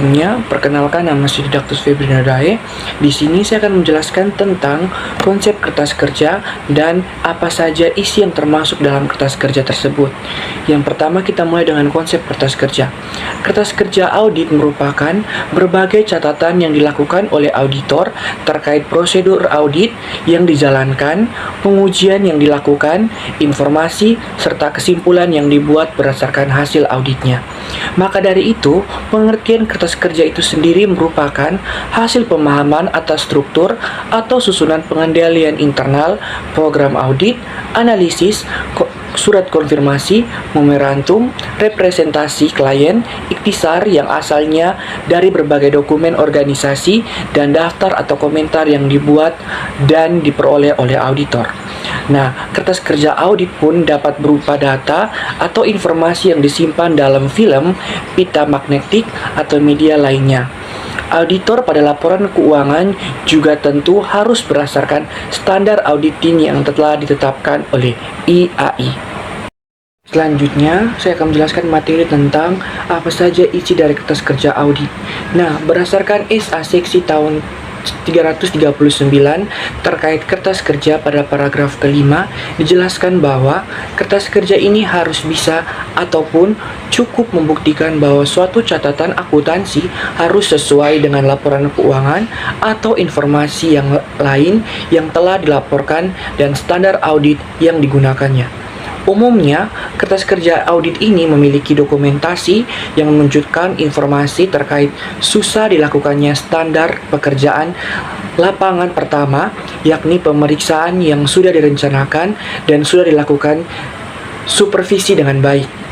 Sebelumnya, perkenalkan nama saya Didaktus Febrinadae. Di sini saya akan menjelaskan tentang konsep kertas kerja dan apa saja isi yang termasuk dalam kertas kerja tersebut. Yang pertama kita mulai dengan konsep kertas kerja. Kertas kerja audit merupakan berbagai catatan yang dilakukan oleh auditor terkait prosedur audit yang dijalankan, pengujian yang dilakukan, informasi, serta kesimpulan yang dibuat berdasarkan hasil auditnya. Maka dari itu, pengertian kertas kerja itu sendiri merupakan hasil pemahaman atas struktur atau susunan pengendalian internal, program audit, analisis, surat konfirmasi, memorandum, representasi klien, ikhtisar yang asalnya dari berbagai dokumen organisasi, dan daftar atau komentar yang dibuat dan diperoleh oleh auditor. Nah, kertas kerja audit pun dapat berupa data atau informasi yang disimpan dalam film, pita magnetik, atau media lainnya. Auditor pada laporan keuangan juga tentu harus berdasarkan standar auditing yang telah ditetapkan oleh IAI. Selanjutnya, saya akan menjelaskan materi tentang apa saja isi dari kertas kerja audit. Nah, berdasarkan SA seksi tahun 339 terkait kertas kerja pada paragraf kelima, dijelaskan bahwa kertas kerja ini harus bisa ataupun cukup membuktikan bahwa suatu catatan akuntansi harus sesuai dengan laporan keuangan atau informasi yang lain yang telah dilaporkan dan standar audit yang digunakannya. Umumnya, kertas kerja audit ini memiliki dokumentasi yang menunjukkan informasi terkait susah dilakukannya standar pekerjaan lapangan pertama, yakni pemeriksaan yang sudah direncanakan dan sudah dilakukan supervisi dengan baik.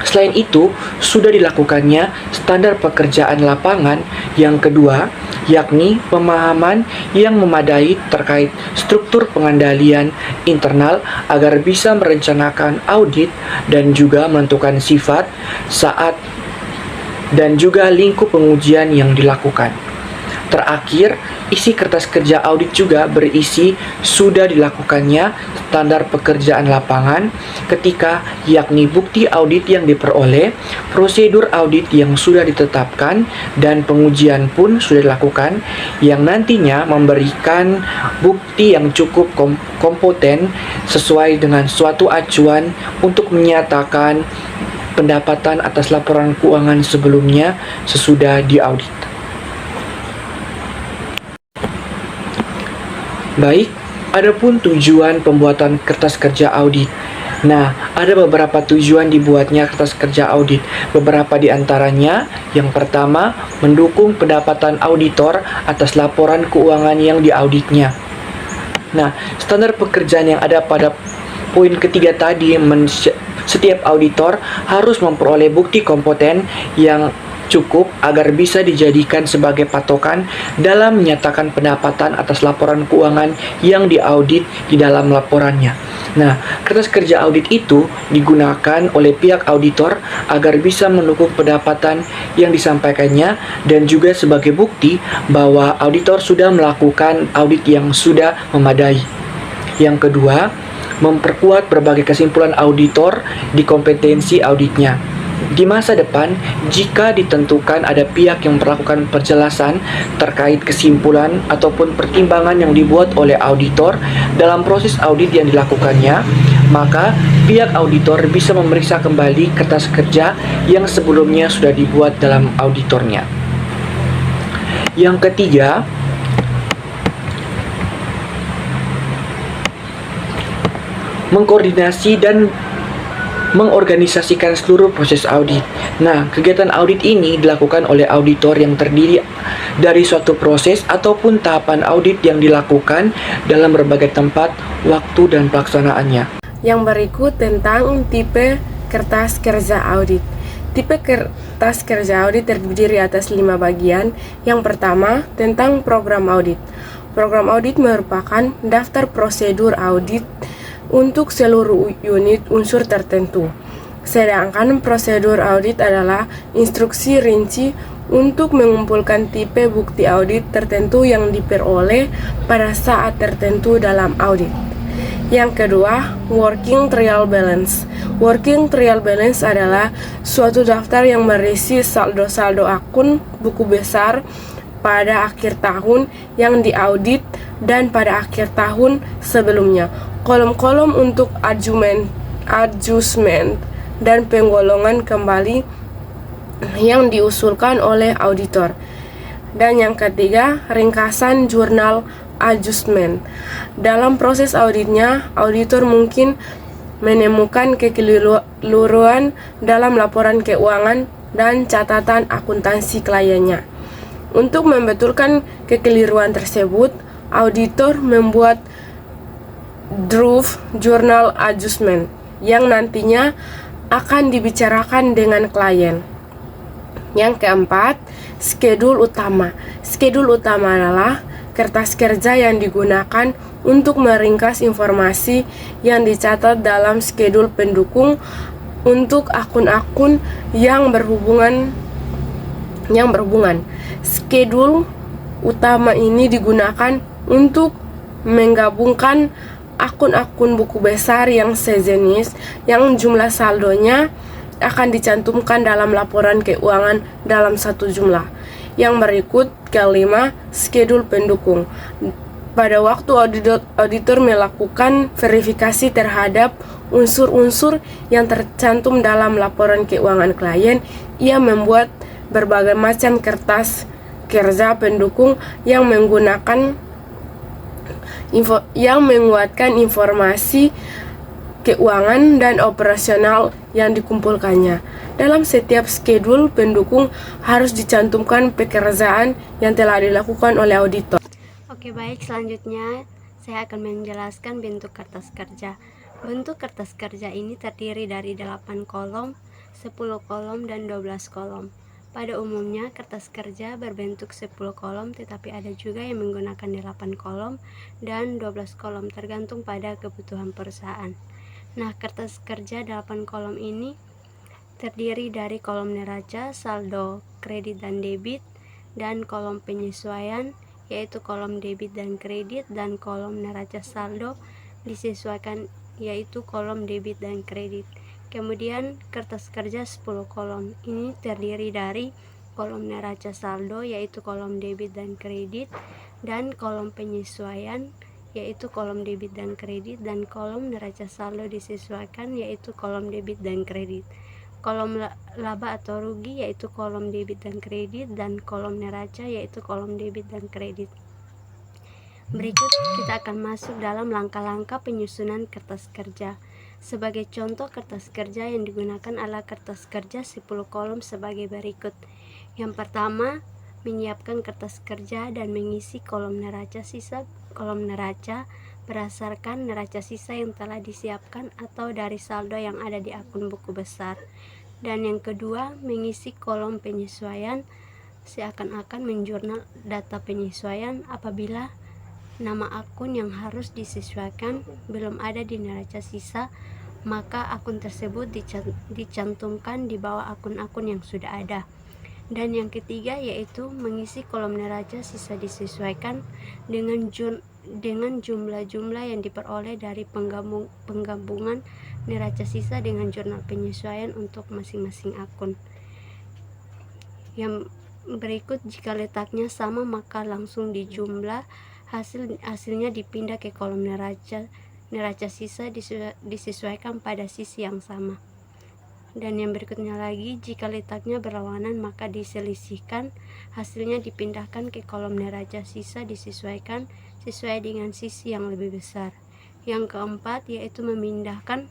Selain itu, sudah dilakukannya standar pekerjaan lapangan yang kedua, yakni pemahaman yang memadai terkait struktur pengendalian internal agar bisa merencanakan audit dan juga menentukan sifat, saat, dan juga lingkup pengujian yang dilakukan. Terakhir, isi kertas kerja audit juga berisi sudah dilakukannya standar pekerjaan lapangan ketika, yakni bukti audit yang diperoleh, prosedur audit yang sudah ditetapkan, dan pengujian pun sudah dilakukan yang nantinya memberikan bukti yang cukup kompeten sesuai dengan suatu acuan untuk menyatakan pendapatan atas laporan keuangan sebelumnya sesudah diaudit. Baik, adapun tujuan pembuatan kertas kerja audit. Nah, ada beberapa tujuan dibuatnya kertas kerja audit. Beberapa di antaranya, yang pertama, mendukung pendapatan auditor atas laporan keuangan yang diauditnya. Nah, standar pekerjaan yang ada pada poin ketiga tadi, setiap auditor harus memperoleh bukti kompeten yang cukup agar bisa dijadikan sebagai patokan dalam menyatakan pendapatan atas laporan keuangan yang diaudit di dalam laporannya. Nah, kertas kerja audit itu digunakan oleh pihak auditor agar bisa mendukung pendapatan yang disampaikannya dan juga sebagai bukti bahwa auditor sudah melakukan audit yang sudah memadai. Yang kedua, memperkuat berbagai kesimpulan auditor di kompetensi auditnya. Di masa depan, jika ditentukan ada pihak yang melakukan penjelasan terkait kesimpulan ataupun pertimbangan yang dibuat oleh auditor dalam proses audit yang dilakukannya, maka pihak auditor bisa memeriksa kembali kertas kerja yang sebelumnya sudah dibuat dalam auditornya. Yang ketiga, mengkoordinasi dan mengorganisasikan seluruh proses audit. Nah, kegiatan audit ini dilakukan oleh auditor yang terdiri dari suatu proses ataupun tahapan audit yang dilakukan dalam berbagai tempat, waktu, dan pelaksanaannya. Yang berikut tentang tipe kertas kerja audit. Tipe kertas kerja audit terdiri atas 5 bagian. Yang pertama, tentang program audit. Program audit merupakan daftar prosedur audit untuk seluruh unit unsur tertentu. Sedangkan prosedur audit adalah instruksi rinci untuk mengumpulkan tipe bukti audit tertentu yang diperoleh pada saat tertentu dalam audit. Yang kedua, working trial balance. Working trial balance adalah suatu daftar yang berisi saldo-saldo akun buku besar pada akhir tahun yang diaudit dan pada akhir tahun sebelumnya. Kolom-kolom untuk adjustment dan penggolongan kembali yang diusulkan oleh auditor. Dan yang ketiga, ringkasan jurnal adjustment. Dalam proses auditnya, auditor mungkin menemukan kekeliruan dalam laporan keuangan dan catatan akuntansi kliennya. Untuk membetulkan kekeliruan tersebut, auditor membuat draft journal adjustment yang nantinya akan dibicarakan dengan klien. Yang keempat, schedule utama. Schedule utama adalah kertas kerja yang digunakan untuk meringkas informasi yang dicatat dalam schedule pendukung untuk akun-akun yang berhubungan. Schedule utama ini digunakan untuk menggabungkan akun-akun buku besar yang sejenis yang jumlah saldonya akan dicantumkan dalam laporan keuangan dalam satu jumlah. Yang berikut kelima, schedule pendukung. Pada waktu auditor melakukan verifikasi terhadap unsur-unsur yang tercantum dalam laporan keuangan klien, ia membuat berbagai macam kertas kerja pendukung yang menguatkan informasi keuangan dan operasional yang dikumpulkannya. Dalam setiap schedule pendukung harus dicantumkan pekerjaan yang telah dilakukan oleh auditor. Oke, baik, selanjutnya saya akan menjelaskan bentuk kertas kerja. Bentuk kertas kerja ini terdiri dari 8 kolom, 10 kolom, dan 12 kolom. Pada umumnya kertas kerja berbentuk 10 kolom, tetapi ada juga yang menggunakan 8 kolom dan 12 kolom tergantung pada kebutuhan perusahaan. Nah, kertas kerja 8 kolom ini terdiri dari kolom neraca, saldo, kredit dan debit, dan kolom penyesuaian, yaitu kolom debit dan kredit, dan kolom neraca saldo disesuaikan, yaitu kolom debit dan kredit. Kemudian kertas kerja 10 kolom ini terdiri dari kolom neraca saldo, yaitu kolom debit dan kredit, dan kolom penyesuaian, yaitu kolom debit dan kredit, dan kolom neraca saldo disesuaikan, yaitu kolom debit dan kredit. Kolom laba atau rugi, yaitu kolom debit dan kredit, dan kolom neraca, yaitu kolom debit dan kredit. Berikut kita akan masuk dalam langkah-langkah penyusunan kertas kerja. Sebagai contoh kertas kerja yang digunakan adalah kertas kerja 10 kolom sebagai berikut. Yang pertama, menyiapkan kertas kerja dan mengisi kolom neraca sisa. Kolom neraca berdasarkan neraca sisa yang telah disiapkan atau dari saldo yang ada di akun buku besar. Dan yang kedua, mengisi kolom penyesuaian seakan-akan menjurnal data penyesuaian apabila nama akun yang harus disesuaikan belum ada di neraca sisa, maka akun tersebut dicantumkan di bawah akun-akun yang sudah ada. Dan yang ketiga yaitu mengisi kolom neraca sisa disesuaikan dengan jumlah-jumlah yang diperoleh dari penggabungan neraca sisa dengan jurnal penyesuaian untuk masing-masing akun. Yang berikut, jika letaknya sama maka langsung dijumlah, hasilnya dipindah ke kolom neraca sisa disesuaikan pada sisi yang sama. Dan yang berikutnya lagi, jika letaknya berlawanan maka diselisihkan, hasilnya dipindahkan ke kolom neraca sisa disesuaikan sesuai dengan sisi yang lebih besar. Yang keempat yaitu memindahkan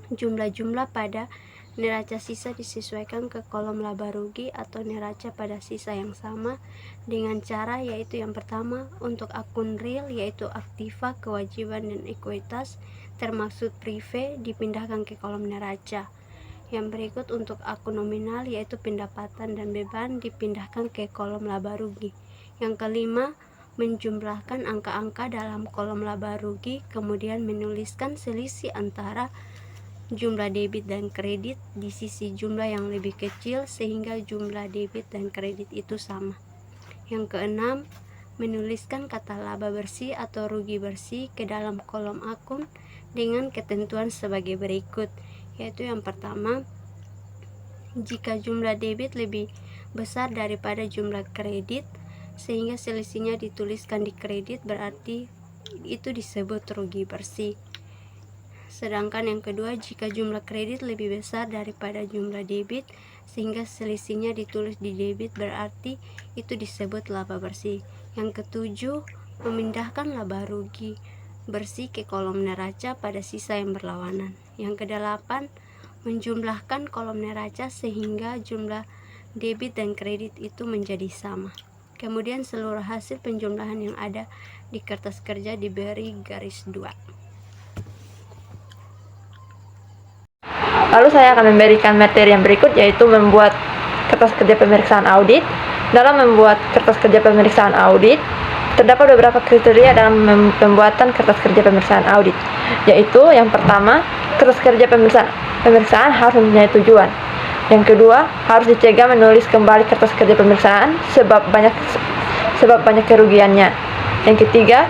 jumlah-jumlah pada neraca sisa disesuaikan ke kolom laba rugi atau neraca pada sisa yang sama dengan cara yaitu yang pertama, untuk akun real yaitu aktiva, kewajiban, dan ekuitas termasuk prive dipindahkan ke kolom neraca. Yang berikut untuk akun nominal yaitu pendapatan dan beban dipindahkan ke kolom laba rugi. Yang kelima, menjumlahkan angka-angka dalam kolom laba rugi, kemudian menuliskan selisih antara jumlah debit dan kredit di sisi jumlah yang lebih kecil sehingga jumlah debit dan kredit itu sama. Yang keenam, menuliskan kata laba bersih atau rugi bersih ke dalam kolom akun dengan ketentuan sebagai berikut, yaitu yang pertama, jika jumlah debit lebih besar daripada jumlah kredit sehingga selisihnya dituliskan di kredit, berarti itu disebut rugi bersih. Sedangkan yang kedua, jika jumlah kredit lebih besar daripada jumlah debit sehingga selisihnya ditulis di debit, berarti itu disebut laba bersih. Yang ketujuh, memindahkan laba rugi bersih ke kolom neraca pada sisa yang berlawanan. Yang kedelapan, menjumlahkan kolom neraca sehingga jumlah debit dan kredit itu menjadi sama. Kemudian seluruh hasil penjumlahan yang ada di kertas kerja diberi garis 2. Lalu saya akan memberikan materi yang berikut, yaitu membuat kertas kerja pemeriksaan audit. Dalam membuat kertas kerja pemeriksaan audit, terdapat beberapa kriteria dalam pembuatan kertas kerja pemeriksaan audit, yaitu yang pertama, kertas kerja pemeriksaan harus mempunyai tujuan. Yang kedua, harus dicegah menulis kembali kertas kerja pemeriksaan sebab banyak kerugiannya. Yang ketiga,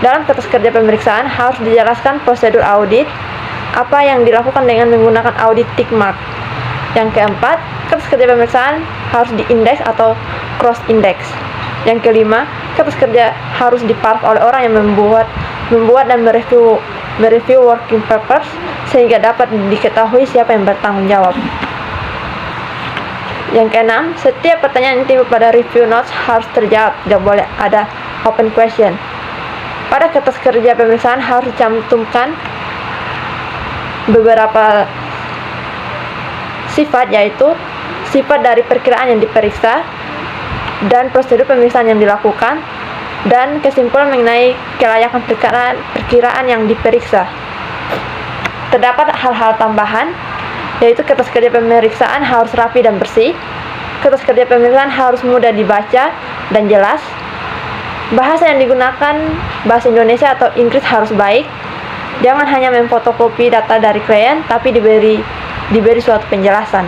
dalam kertas kerja pemeriksaan harus dijelaskan prosedur audit, apa yang dilakukan dengan menggunakan audit tick mark. Yang keempat, kertas kerja pemeriksaan harus diindeks atau cross index. Yang kelima, kertas kerja harus diparaf oleh orang yang membuat dan mereview working papers sehingga dapat diketahui siapa yang bertanggung jawab. Yang keenam, setiap pertanyaan yang timbul pada review notes harus terjawab, tidak boleh ada open question. Pada kertas kerja pemeriksaan harus dicantumkan beberapa sifat, yaitu sifat dari perkiraan yang diperiksa dan prosedur pemeriksaan yang dilakukan, dan kesimpulan mengenai kelayakan perkiraan yang diperiksa. Terdapat hal-hal tambahan, yaitu kertas kerja pemeriksaan harus rapi dan bersih, kertas kerja pemeriksaan harus mudah dibaca dan jelas, bahasa yang digunakan bahasa Indonesia atau Inggris harus baik, jangan hanya memfotokopi data dari klien, tapi diberi suatu penjelasan.